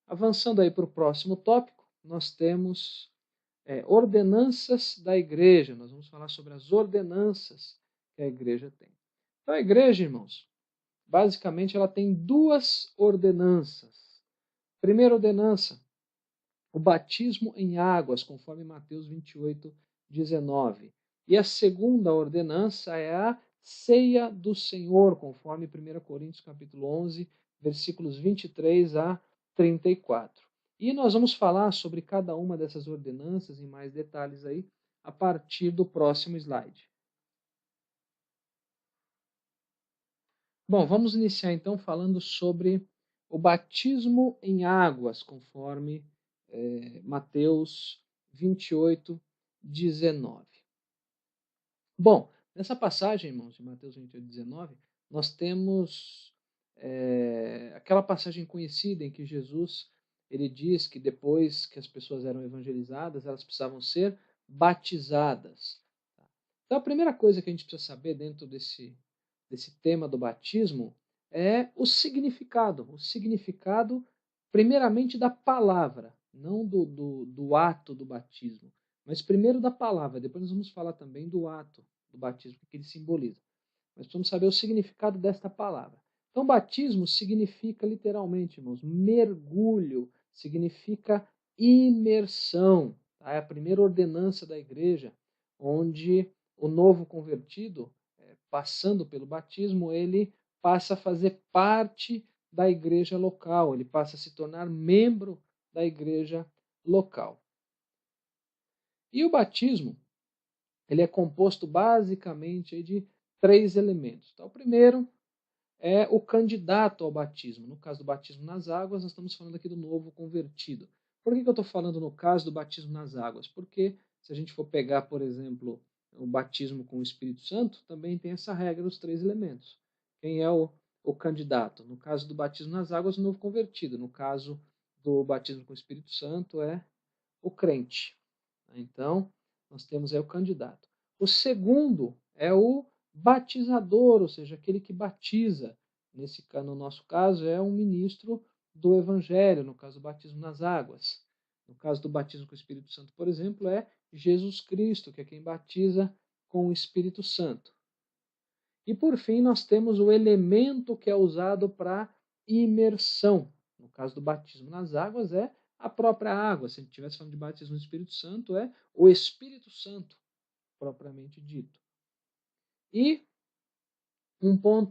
Avançando aí para o próximo tópico, nós temos ordenanças da igreja. Nós vamos falar sobre as ordenanças que a igreja tem. Então, a igreja, irmãos, basicamente ela tem duas ordenanças. Primeira ordenança, o batismo em águas, conforme Mateus 28, 19. E a segunda ordenança é a ceia do Senhor, conforme 1 Coríntios capítulo 11, versículos 23 a 34. E nós vamos falar sobre cada uma dessas ordenanças em mais detalhes aí a partir do próximo slide. Bom, vamos iniciar então falando sobre o batismo em águas, conforme Mateus 28, 19. Bom, nessa passagem, irmãos, de Mateus 28, 19, nós temos aquela passagem conhecida em que Jesus ele diz que depois que as pessoas eram evangelizadas, elas precisavam ser batizadas. Então, a primeira coisa que a gente precisa saber dentro desse tema do batismo é o significado. O significado, primeiramente, da palavra, não do ato do batismo, mas primeiro da palavra. Depois nós vamos falar também do ato do batismo, que ele simboliza. Mas precisamos saber o significado desta palavra. Então, batismo significa literalmente, irmãos, mergulho, significa imersão. Tá? É a primeira ordenança da igreja, onde o novo convertido, passando pelo batismo, ele passa a fazer parte da igreja local, ele passa a se tornar membro da igreja local. E o batismo, ele é composto basicamente de três elementos. Então, o primeiro é o candidato ao batismo. No caso do batismo nas águas, nós estamos falando aqui do novo convertido. Por que eu estou falando no caso do batismo nas águas? Porque se a gente for pegar, por exemplo, o batismo com o Espírito Santo, também tem essa regra dos três elementos. Quem é o candidato? No caso do batismo nas águas, o novo convertido. No caso do batismo com o Espírito Santo, é o crente. Então, nós temos aí o candidato. O segundo é o batizador, ou seja, aquele que batiza. No nosso caso, é um ministro do Evangelho, no caso do batismo nas águas. No caso do batismo com o Espírito Santo, por exemplo, é Jesus Cristo, que é quem batiza com o Espírito Santo. E por fim, nós temos o elemento que é usado para imersão. No caso do batismo nas águas, é a própria água. Se a gente estivesse falando de batismo no Espírito Santo, é o Espírito Santo, propriamente dito. E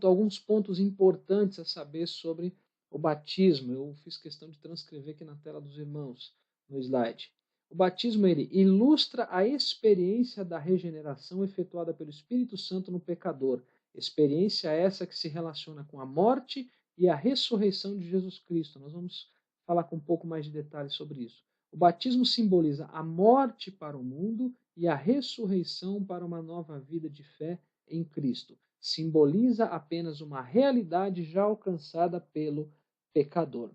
alguns pontos importantes a saber sobre o batismo. Eu fiz questão de transcrever aqui na tela dos irmãos, no slide. O batismo ele ilustra a experiência da regeneração efetuada pelo Espírito Santo no pecador. Experiência essa que se relaciona com a morte e a ressurreição de Jesus Cristo. Nós vamos falar com um pouco mais de detalhes sobre isso. O batismo simboliza a morte para o mundo e a ressurreição para uma nova vida de fé em Cristo. Simboliza apenas uma realidade já alcançada pelo pecador.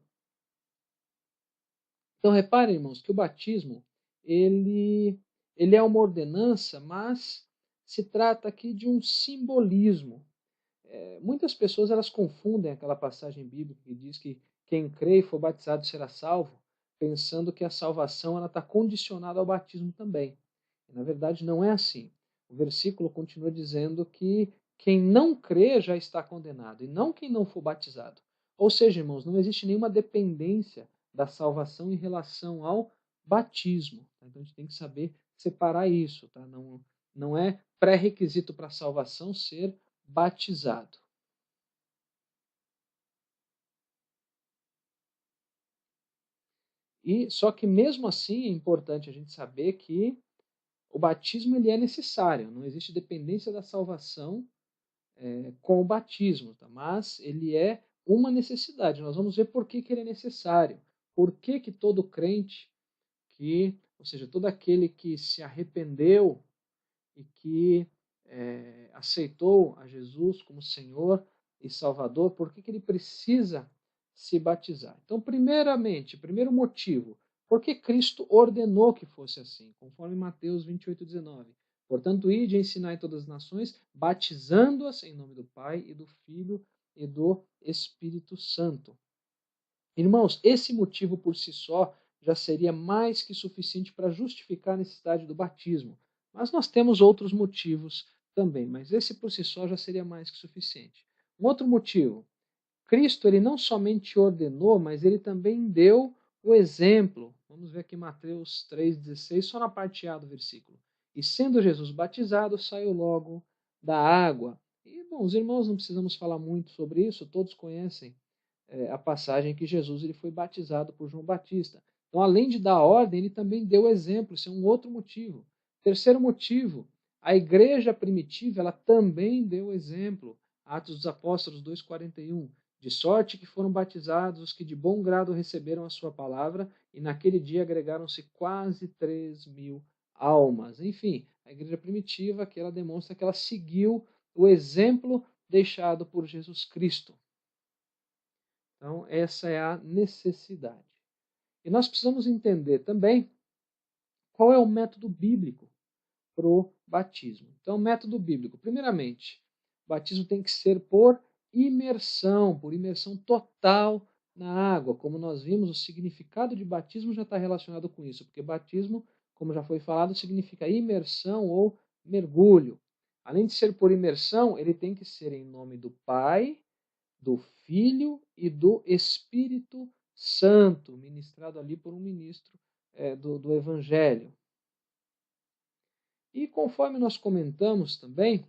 Então reparem, irmãos, que o batismo ele é uma ordenança, mas se trata aqui de um simbolismo. Muitas pessoas elas confundem aquela passagem bíblica que diz que quem crê e for batizado será salvo. pensando que a salvação está condicionada ao batismo também. E, na verdade, não é assim. O versículo continua dizendo que quem não crê já está condenado, e não quem não for batizado. Ou seja, irmãos, não existe nenhuma dependência da salvação em relação ao batismo. Então a gente tem que saber separar isso. Tá? Não é pré-requisito para a salvação ser batizado. E só que mesmo assim é importante a gente saber que o batismo ele é necessário. Não existe dependência da salvação com o batismo, tá? Mas ele é uma necessidade. Nós vamos ver por que ele é necessário. Por que todo crente ou seja, todo aquele que se arrependeu e que aceitou a Jesus como Senhor e Salvador, por que ele precisa se batizar? Então, primeiramente, primeiro motivo, por que Cristo ordenou que fosse assim? Conforme Mateus 28:19. Portanto, ide e ensinai todas as nações, batizando-as em nome do Pai e do Filho e do Espírito Santo. Irmãos, esse motivo por si só já seria mais que suficiente para justificar a necessidade do batismo. Mas nós temos outros motivos também, mas esse por si só já seria mais que suficiente. Um outro motivo, Cristo ele não somente ordenou, mas ele também deu o exemplo. Vamos ver aqui Mateus 3,16, só na parte A do versículo. E sendo Jesus batizado, saiu logo da água. E, bom, os irmãos não precisamos falar muito sobre isso, todos conhecem a passagem que Jesus ele foi batizado por João Batista. Então, além de dar ordem, ele também deu exemplo. Isso é um outro motivo. Terceiro motivo, a igreja primitiva ela também deu exemplo. Atos dos Apóstolos 2,41. De sorte que foram batizados os que de bom grado receberam a sua palavra, e naquele dia agregaram-se quase 3.000 almas. Enfim, a igreja primitiva que ela demonstra que ela seguiu o exemplo deixado por Jesus Cristo. Então, essa é a necessidade. E nós precisamos entender também qual é o método bíblico para o batismo. Então, método bíblico. Primeiramente, o batismo tem que ser por imersão total na água. Como nós vimos, o significado de batismo já está relacionado com isso, porque batismo, como já foi falado, significa imersão ou mergulho. Além de ser por imersão, ele tem que ser em nome do Pai, do Filho e do Espírito Santo, ministrado ali por um ministro do Evangelho. E conforme nós comentamos também,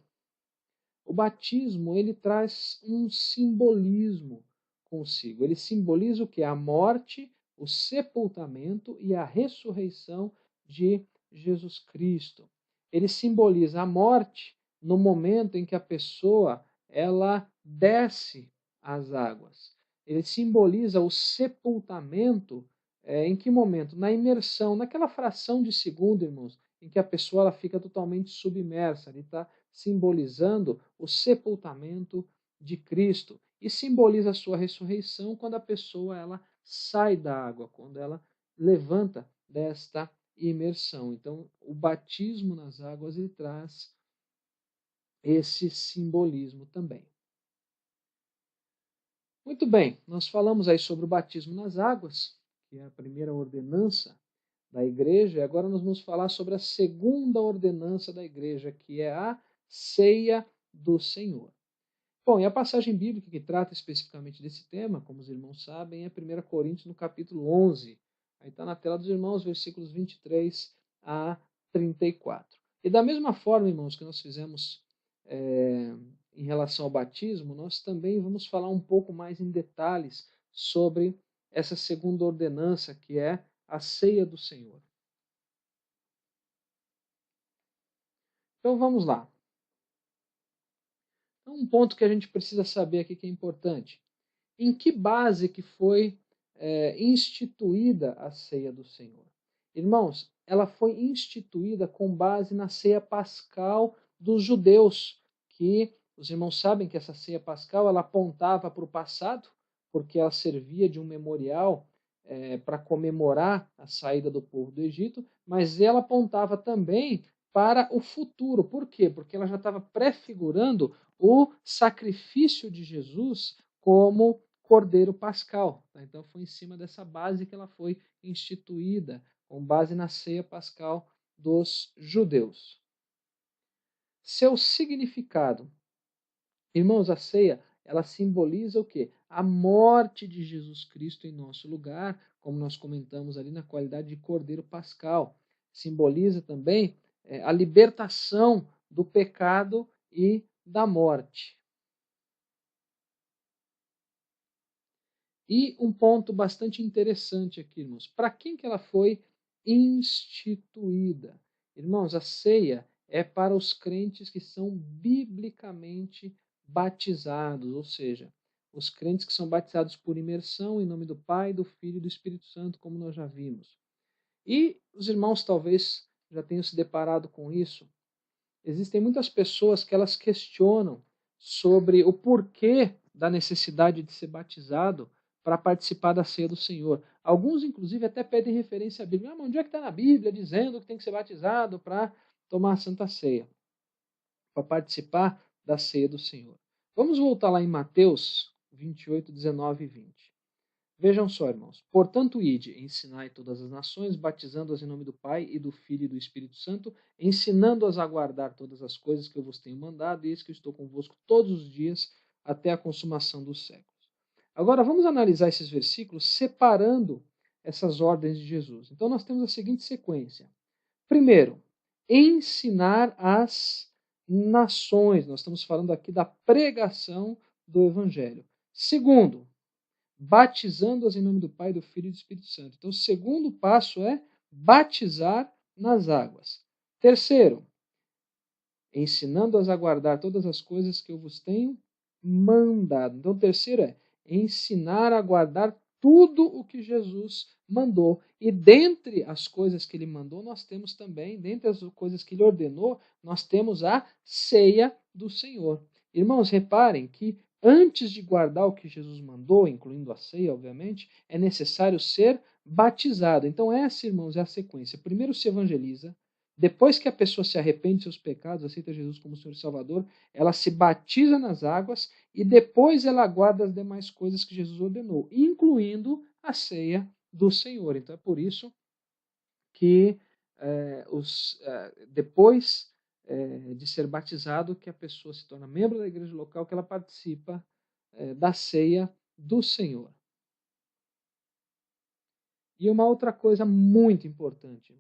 o batismo ele traz um simbolismo consigo. Ele simboliza o que? A morte, o sepultamento e a ressurreição de Jesus Cristo. Ele simboliza a morte no momento em que a pessoa ela desce às águas. Ele simboliza o sepultamento em que momento? Na imersão, naquela fração de segundo, irmãos, em que a pessoa ela fica totalmente submersa. Ele está simbolizando o sepultamento de Cristo e simboliza a sua ressurreição quando a pessoa ela sai da água, quando ela levanta desta imersão. Então, o batismo nas águas ele traz esse simbolismo também. Muito bem, nós falamos aí sobre o batismo nas águas, que é a primeira ordenança da igreja, e agora nós vamos falar sobre a segunda ordenança da igreja, que é a ceia do Senhor. Bom, e a passagem bíblica que trata especificamente desse tema, como os irmãos sabem, é 1 Coríntios no capítulo 11. Aí está na tela dos irmãos, versículos 23 a 34. E da mesma forma, irmãos, que nós fizemos em relação ao batismo, nós também vamos falar um pouco mais em detalhes sobre essa segunda ordenança, que é a ceia do Senhor. Então vamos lá. Então, um ponto que a gente precisa saber aqui que é importante. Em que base que foi instituída a ceia do Senhor? Irmãos, ela foi instituída com base na ceia pascal dos judeus, que os irmãos sabem que essa ceia pascal ela apontava para o passado, porque ela servia de um memorial para comemorar a saída do povo do Egito, mas ela apontava também para o futuro. Por quê? Porque ela já estava prefigurando o sacrifício de Jesus como Cordeiro Pascal. Tá? Então foi em cima dessa base que ela foi instituída, com base na ceia pascal dos judeus. Seu significado. Irmãos, a ceia, ela simboliza o quê? A morte de Jesus Cristo em nosso lugar, como nós comentamos ali na qualidade de Cordeiro Pascal. Simboliza também a libertação do pecado e da morte. E um ponto bastante interessante aqui, irmãos. Para quem que ela foi instituída? Irmãos, a ceia é para os crentes que são biblicamente batizados, ou seja, os crentes que são batizados por imersão em nome do Pai, do Filho e do Espírito Santo, como nós já vimos. E os irmãos talvez já tenham se deparado com isso. Existem muitas pessoas que elas questionam sobre o porquê da necessidade de ser batizado para participar da ceia do Senhor. Alguns, inclusive, até pedem referência à Bíblia. Mas onde é que está na Bíblia dizendo que tem que ser batizado para tomar a Santa Ceia? Para participar da ceia do Senhor. Vamos voltar lá em Mateus 28, 19 e 20. Vejam só, irmãos. Portanto, ide, ensinai todas as nações, batizando-as em nome do Pai e do Filho e do Espírito Santo, ensinando-as a guardar todas as coisas que eu vos tenho mandado, e eis que eu estou convosco todos os dias, até a consumação dos séculos. Agora, vamos analisar esses versículos separando essas ordens de Jesus. Então, nós temos a seguinte sequência. Primeiro, ensinar as nações. Nós estamos falando aqui da pregação do Evangelho. Segundo, batizando-as em nome do Pai, do Filho e do Espírito Santo. Então, o segundo passo é batizar nas águas. Terceiro, ensinando-as a guardar todas as coisas que eu vos tenho mandado. Então, o terceiro é ensinar a guardar tudo o que Jesus mandou. E dentre as coisas que ele mandou, nós temos também, dentre as coisas que ele ordenou, nós temos a ceia do Senhor. Irmãos, reparem que antes de guardar o que Jesus mandou, incluindo a ceia, obviamente, é necessário ser batizado. Então, essa, irmãos, é a sequência. Primeiro se evangeliza, depois que a pessoa se arrepende de seus pecados, aceita Jesus como Senhor e Salvador, ela se batiza nas águas e depois ela guarda as demais coisas que Jesus ordenou, incluindo a ceia do Senhor. Então é por isso que depois de ser batizado, que a pessoa se torna membro da igreja local, que ela participa da ceia do Senhor. E uma outra coisa muito importante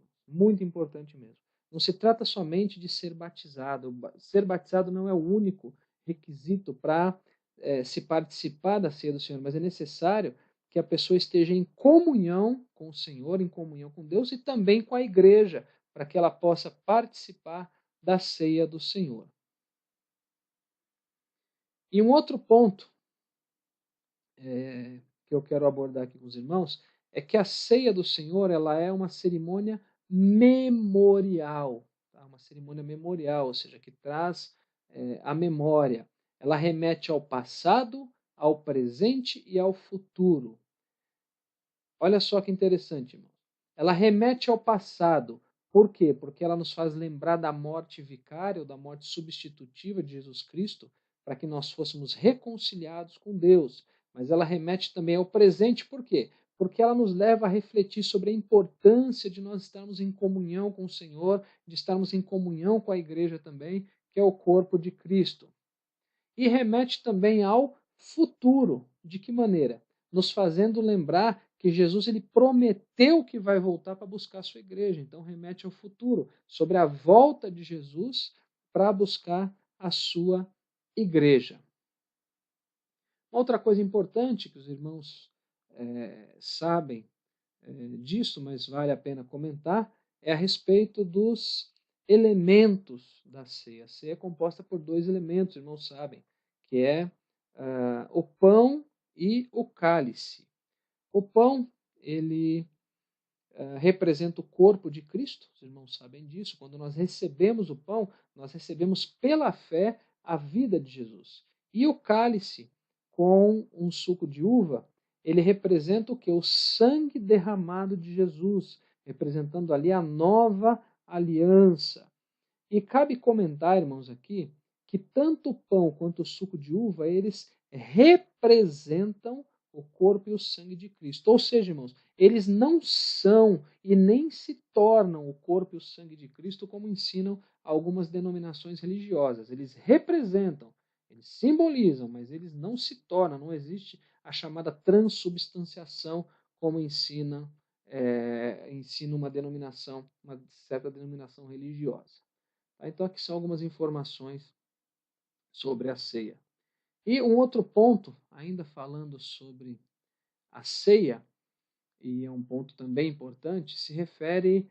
mesmo. Não se trata somente de ser batizado. Ser batizado não é o único requisito para se participar da ceia do Senhor, mas é necessário que a pessoa esteja em comunhão com o Senhor, em comunhão com Deus e também com a igreja, para que ela possa participar da ceia do Senhor. E um outro ponto que eu quero abordar aqui com os irmãos é que a ceia do Senhor ela é uma cerimônia memorial, tá? Uma cerimônia memorial, ou seja, que traz a memória. Ela remete ao passado, ao presente e ao futuro. Olha só que interessante, irmão. Ela remete ao passado. Por quê? Porque ela nos faz lembrar da morte vicária, ou da morte substitutiva de Jesus Cristo, para que nós fôssemos reconciliados com Deus. Mas ela remete também ao presente. Por quê? Porque ela nos leva a refletir sobre a importância de nós estarmos em comunhão com o Senhor, de estarmos em comunhão com a igreja também, que é o corpo de Cristo. E remete também ao futuro. De que maneira? Nos fazendo lembrar que Jesus ele prometeu que vai voltar para buscar a sua igreja. Então remete ao futuro, sobre a volta de Jesus para buscar a sua igreja. Outra coisa importante que os irmãos sabem disso, mas vale a pena comentar, é a respeito dos elementos da ceia. A ceia é composta por dois elementos, os irmãos sabem, que é o pão e o cálice. O pão, ele representa o corpo de Cristo, os irmãos sabem disso. Quando nós recebemos o pão, nós recebemos pela fé a vida de Jesus. E o cálice, com um suco de uva, ele representa o que? O sangue derramado de Jesus, representando ali a nova aliança. E cabe comentar, irmãos, aqui, que tanto o pão quanto o suco de uva, eles representam o corpo e o sangue de Cristo. Ou seja, irmãos, eles não são e nem se tornam o corpo e o sangue de Cristo como ensinam algumas denominações religiosas. Eles representam, eles simbolizam, mas eles não se tornam, não existe a chamada transubstanciação como ensina uma certa denominação religiosa. Tá? Então aqui são algumas informações sobre a ceia. E um outro ponto, ainda falando sobre a ceia, e é um ponto também importante, se refere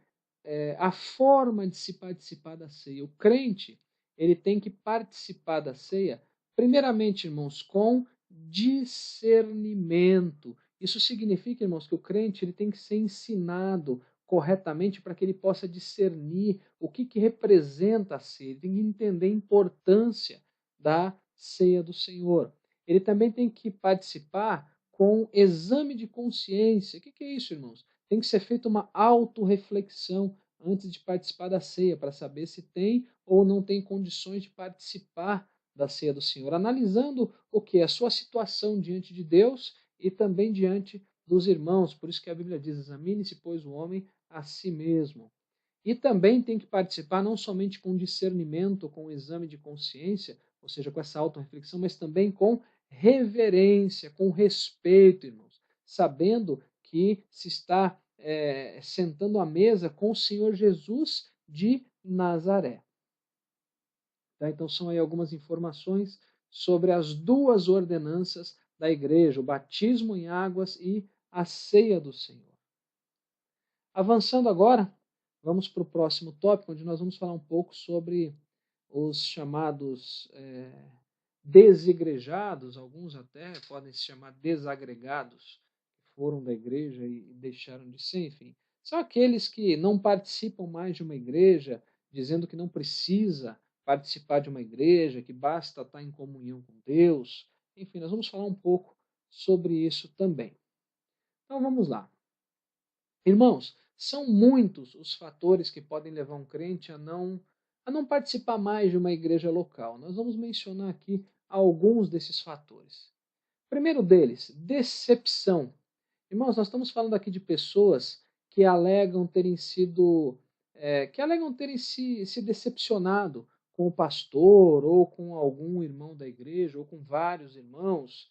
à forma de se participar da ceia. O crente, ele tem que participar da ceia, primeiramente, irmãos, com discernimento. Isso significa, irmãos, que o crente ele tem que ser ensinado corretamente para que ele possa discernir o que representa a ceia. Ele tem que entender a importância da ceia do Senhor. Ele também tem que participar com exame de consciência. O que é isso, irmãos? Tem que ser feita uma autorreflexão antes de participar da ceia, para saber se tem ou não tem condições de participar da ceia do Senhor, analisando o que? A sua situação diante de Deus e também diante dos irmãos. Por isso que a Bíblia diz, examine-se, pois, o homem a si mesmo. E também tem que participar não somente com discernimento, com exame de consciência, ou seja, com essa autorreflexão, mas também com reverência, com respeito, irmãos, sabendo que se está sentando à mesa com o Senhor Jesus de Nazaré. Tá? Então são aí algumas informações sobre as duas ordenanças da igreja, o batismo em águas e a ceia do Senhor. Avançando agora, vamos para o próximo tópico, onde nós vamos falar um pouco sobre os chamados desigrejados, alguns até podem se chamar desagregados, que foram da igreja e deixaram de ser, enfim. São aqueles que não participam mais de uma igreja, dizendo que não precisa participar de uma igreja, que basta estar em comunhão com Deus. Enfim, nós vamos falar um pouco sobre isso também. Então vamos lá. Irmãos, são muitos os fatores que podem levar um crente a não participar mais de uma igreja local. Nós vamos mencionar aqui alguns desses fatores. Primeiro deles, decepção. Irmãos, nós estamos falando aqui de pessoas que alegam terem se decepcionado com o pastor, ou com algum irmão da igreja, ou com vários irmãos,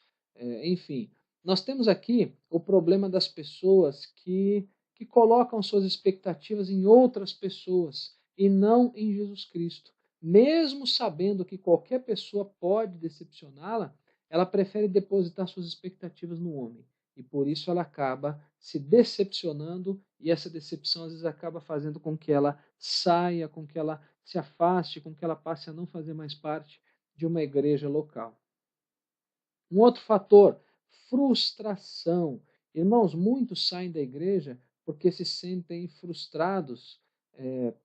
enfim. Nós temos aqui o problema das pessoas que colocam suas expectativas em outras pessoas e não em Jesus Cristo. Mesmo sabendo que qualquer pessoa pode decepcioná-la, ela prefere depositar suas expectativas no homem. E por isso ela acaba se decepcionando, e essa decepção às vezes acaba fazendo com que ela saia, com que ela se afaste, com que ela passe a não fazer mais parte de uma igreja local. Um outro fator, frustração. Irmãos, muitos saem da igreja porque se sentem frustrados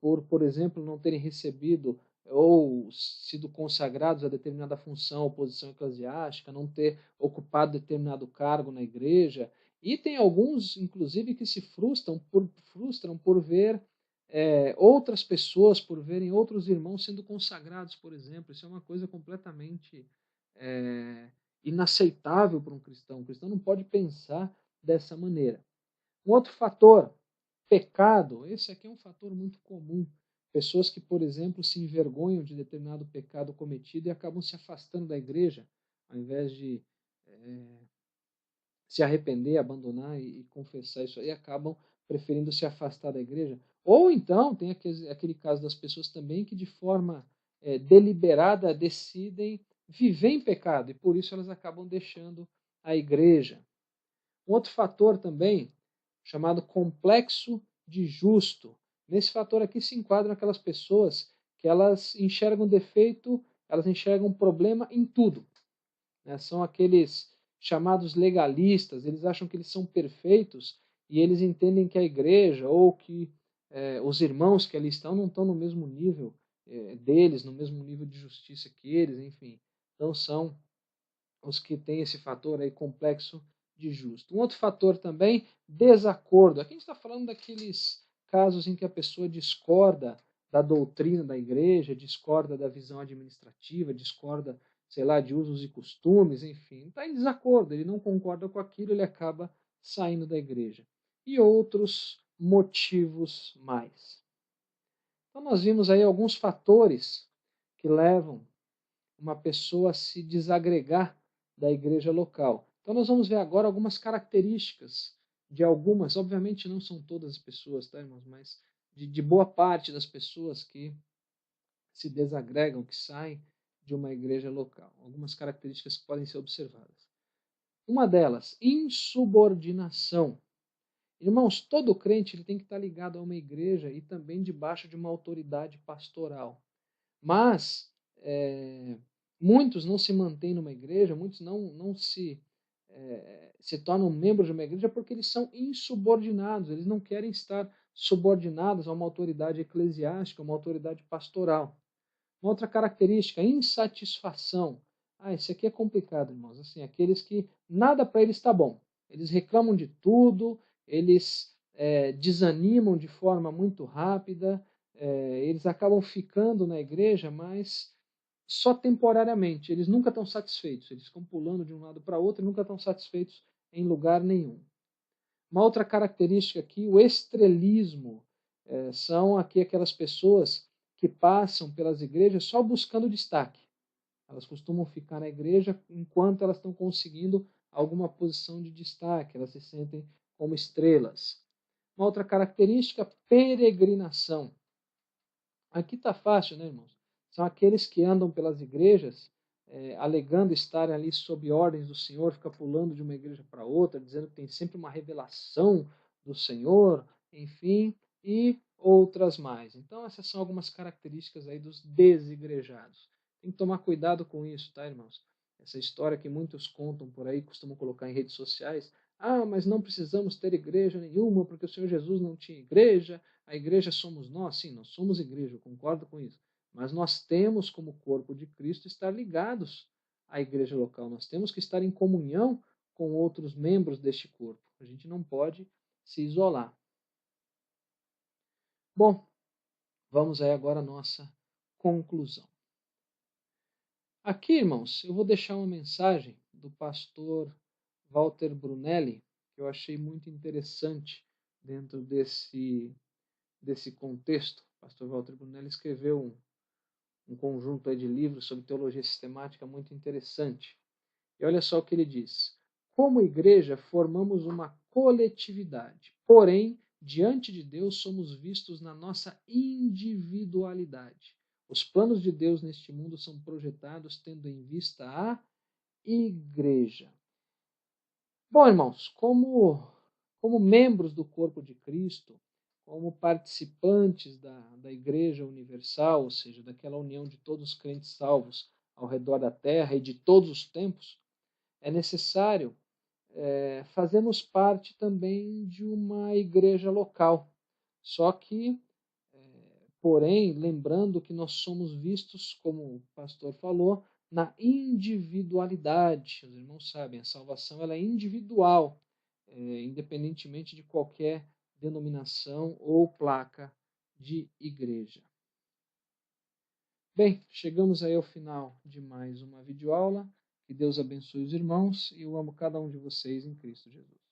por exemplo, não terem recebido ou sido consagrados a determinada função ou posição eclesiástica, não ter ocupado determinado cargo na igreja. E tem alguns, inclusive, que se frustram por ver outras pessoas, por verem outros irmãos sendo consagrados, por exemplo. Isso é uma coisa completamente inaceitável para um cristão. O cristão não pode pensar dessa maneira. Um outro fator, pecado. Esse aqui é um fator muito comum. Pessoas que, por exemplo, se envergonham de determinado pecado cometido e acabam se afastando da igreja, ao invés de se arrepender, abandonar e confessar isso aí, acabam preferindo se afastar da igreja. Ou então, tem aquele caso das pessoas também que de forma deliberada decidem viver em pecado e por isso elas acabam deixando a igreja. Um outro fator também, chamado complexo de justo. Nesse fator aqui se enquadram aquelas pessoas que elas enxergam defeito, elas enxergam problema em tudo. Né? São aqueles chamados legalistas, eles acham que eles são perfeitos e eles entendem que a igreja ou que os irmãos que ali estão não estão no mesmo nível deles, no mesmo nível de justiça que eles, enfim. Então são os que têm esse fator aí complexo de justo. Um outro fator também, desacordo. Aqui a gente está falando daqueles casos em que a pessoa discorda da doutrina da igreja, discorda da visão administrativa, discorda sei lá, de usos e costumes, enfim, está em desacordo, ele não concorda com aquilo, ele acaba saindo da igreja. E outros motivos mais. Então nós vimos aí alguns fatores que levam uma pessoa a se desagregar da igreja local. Então nós vamos ver agora algumas características de algumas, obviamente não são todas as pessoas, tá, irmãos, mas de boa parte das pessoas que se desagregam, que saem de uma igreja local. Algumas características que podem ser observadas. Uma delas, insubordinação. Irmãos, todo crente ele tem que estar ligado a uma igreja e também debaixo de uma autoridade pastoral. Mas muitos não se mantêm numa igreja, muitos não se tornam membros de uma igreja porque eles são insubordinados, eles não querem estar subordinados a uma autoridade eclesiástica, uma autoridade pastoral. Uma outra característica, insatisfação. Esse aqui é complicado, irmãos. Assim, aqueles que nada para eles está bom. Eles reclamam de tudo, eles desanimam de forma muito rápida, eles acabam ficando na igreja, mas só temporariamente. Eles nunca estão satisfeitos. Eles ficam pulando de um lado para outro e nunca estão satisfeitos em lugar nenhum. Uma outra característica aqui, o estrelismo. São aqui aquelas pessoas que passam pelas igrejas só buscando destaque. Elas costumam ficar na igreja enquanto elas estão conseguindo alguma posição de destaque, elas se sentem como estrelas. Uma outra característica, peregrinação. Aqui está fácil, né, irmãos? São aqueles que andam pelas igrejas alegando estarem ali sob ordens do Senhor, fica pulando de uma igreja para outra, dizendo que tem sempre uma revelação do Senhor, enfim, e outras mais. Então, essas são algumas características aí dos desigrejados. Tem que tomar cuidado com isso, tá, irmãos? Essa história que muitos contam por aí, costumam colocar em redes sociais. Mas não precisamos ter igreja nenhuma, porque o Senhor Jesus não tinha igreja, a igreja somos nós. Sim, nós somos igreja, eu concordo com isso. Mas nós temos, como corpo de Cristo, estar ligados à igreja local. Nós temos que estar em comunhão com outros membros deste corpo. A gente não pode se isolar. Bom, vamos aí agora à nossa conclusão. Aqui, irmãos, eu vou deixar uma mensagem do pastor Walter Brunelli, que eu achei muito interessante dentro desse contexto. O pastor Walter Brunelli escreveu um conjunto aí de livros sobre teologia sistemática muito interessante. E olha só o que ele diz. Como igreja, formamos uma coletividade, porém, diante de Deus, somos vistos na nossa individualidade. Os planos de Deus neste mundo são projetados tendo em vista a igreja. Bom, irmãos, como membros do corpo de Cristo, como participantes da Igreja Universal, ou seja, daquela união de todos os crentes salvos ao redor da terra e de todos os tempos, é necessário fazermos parte também de uma igreja local. Só que, porém, lembrando que nós somos vistos, como o pastor falou, na individualidade. Os irmãos sabem, a salvação ela é individual, independentemente de qualquer denominação ou placa de igreja. Bem, chegamos aí ao final de mais uma videoaula. Que Deus abençoe os irmãos e eu amo cada um de vocês em Cristo Jesus.